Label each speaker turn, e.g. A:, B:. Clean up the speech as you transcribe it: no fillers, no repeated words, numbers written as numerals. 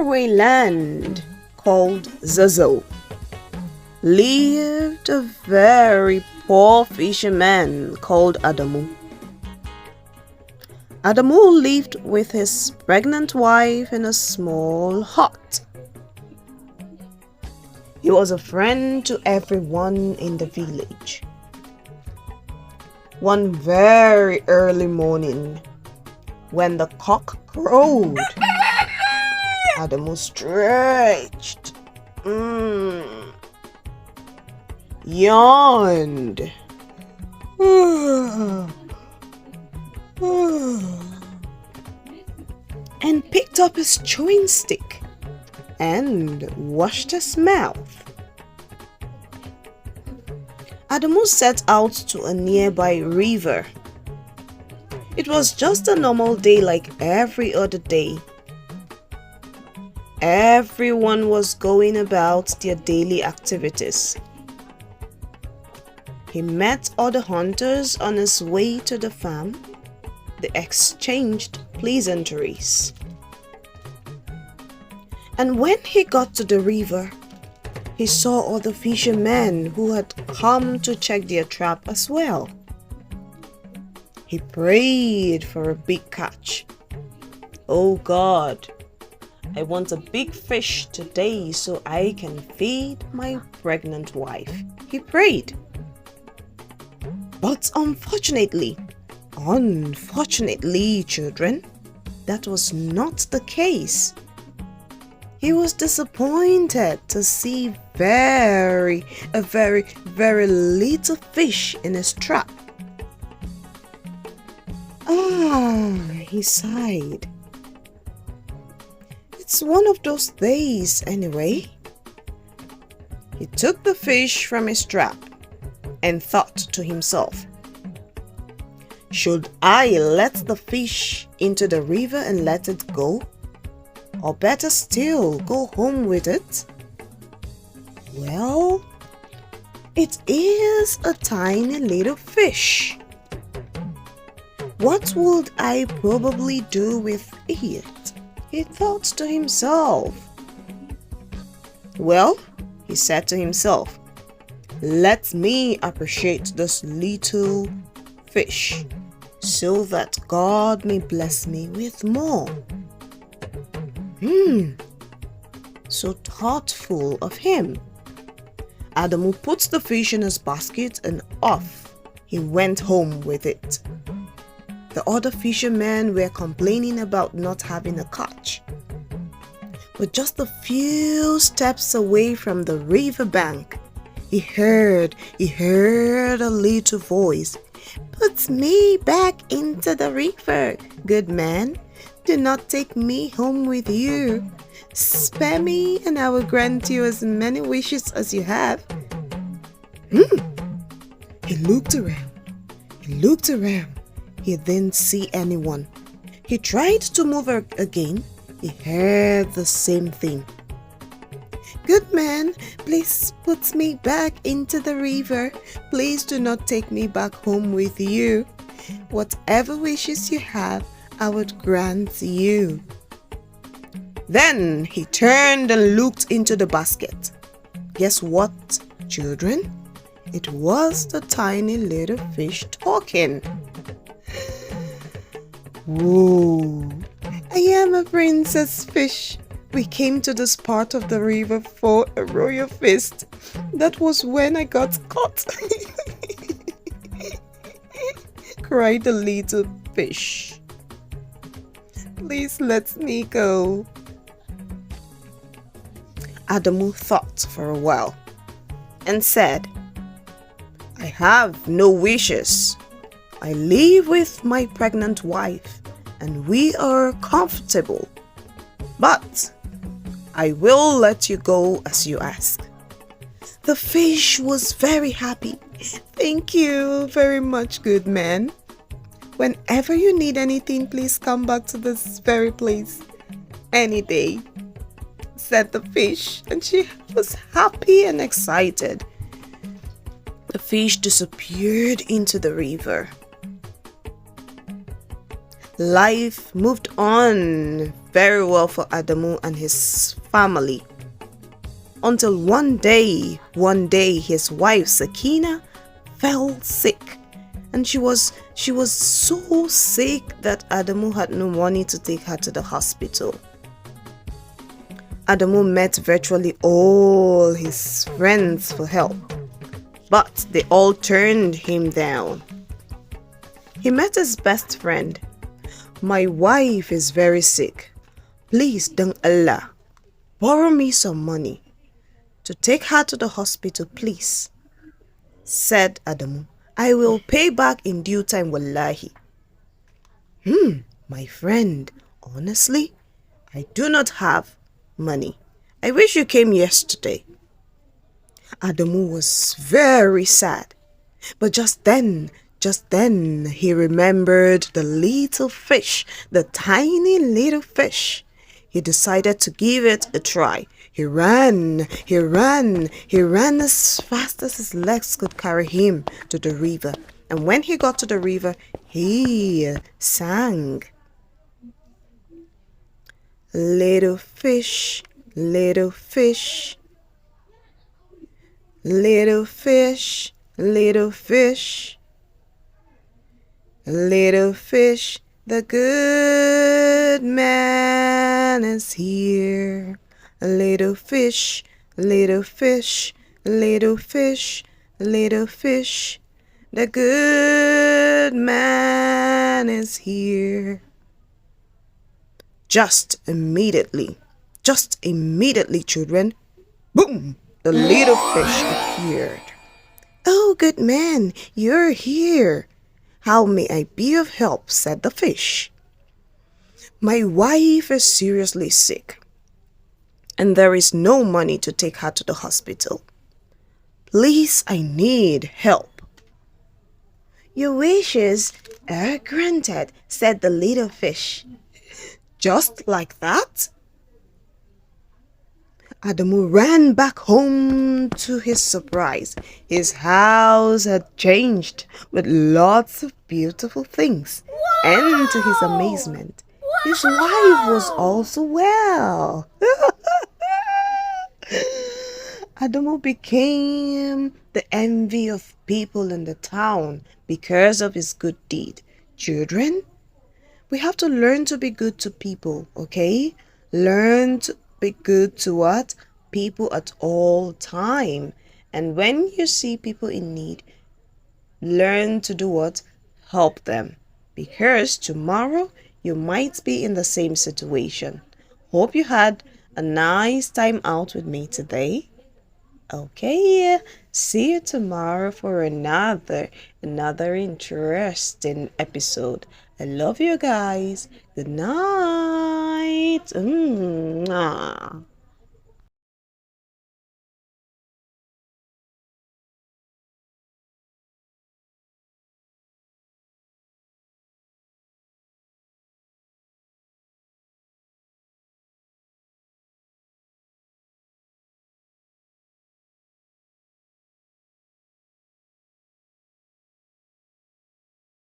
A: faraway land called Zazzle lived a very poor fisherman called Adamu. Adamu lived with his pregnant wife in a small hut. He was a friend to everyone in the village. One very early morning, when the cock crowed, Adamu stretched, yawned, and picked up his chewing stick and washed his mouth. Adamu set out to a nearby river. It was just a normal day like every other day. Everyone was going about their daily activities. He met other hunters on his way to the farm. They exchanged pleasantries. And when he got to the river, he saw other fishermen who had come to check their trap as well. He prayed for a big catch. "Oh God, I want a big fish today so I can feed my pregnant wife," he prayed. But unfortunately, children, that was not the case. He was disappointed to see a very little fish in his trap. He sighed. It's one of those days anyway. He took the fish from his trap and thought to himself, should I let the fish into the river and let it go? Or better still, go home with it? Well, it is a tiny little fish. What would I probably do with it? He thought to himself. Well, he said to himself, let me appreciate this little fish so that God may bless me with more. So thoughtful of him. Adamu put the fish in his basket and off he went home with it. The other fishermen were complaining about not having a catch. But just a few steps away from the riverbank, he heard a little voice. Put me back into the river, good man. Do not take me home with you. Spare me and I will grant you as many wishes as you have. He looked around. He didn't see anyone. He tried to move again. He heard the same thing. Good man, please put me back into the river. Please do not take me back home with you. Whatever wishes you have, I would grant you. Then he turned and looked into the basket. Guess what, children? It was the tiny little fish talking. Whoa, I am a princess fish. We came to this part of the river for a royal feast. That was when I got caught. Cried the little fish. Please let me go. Adamu thought for a while and said, I have no wishes. I live with my pregnant wife and we are comfortable. But I will let you go as you ask. The fish was very happy. Thank you very much, good man. Whenever you need anything, please come back to this very place any day, said the fish, and she was happy and excited. The fish disappeared into the river. Life moved on very well for Adamu and his family. Until one day, his wife Sakina fell sick. And she was so sick that Adamu had no money to take her to the hospital. Adamu met virtually all his friends for help, but they all turned him down. He met his best friend. "My wife is very sick. Please, dang Allah, borrow me some money to take her to the hospital, please," said Adamu. "I will pay back in due time, wallahi." My friend, honestly, I do not have money. I wish you came yesterday." Adamu was very sad. But just then, he remembered the little fish, the tiny little fish. He decided to give it a try. He ran as fast as his legs could carry him to the river. And when he got to the river, he sang. "Little fish, little fish, little fish, little fish, little fish, the good man is here. Little fish, little fish, little fish, little fish, the good man is here." Just immediately, children, boom, the little fish appeared. "Oh, good man, you're here. How may I be of help?" said the fish. "My wife is seriously sick, and there is no money to take her to the hospital. Please, I need help." "Your wishes are granted," said the little fish. Just like that, Adamu ran back home. To his surprise, his house had changed with lots of beautiful things. Wow! And to his amazement, his wife was also well. Adamu became the envy of people in the town because of his good deed. Children, we have to learn to be good to people, okay? Learn to be good to what? People at all time. And when you see people in need, learn to do what? Help them. Because tomorrow you might be in the same situation. Hope you had a nice time out with me today. Okay, see you tomorrow for another interesting episode. I love you guys. Good night. Mwah.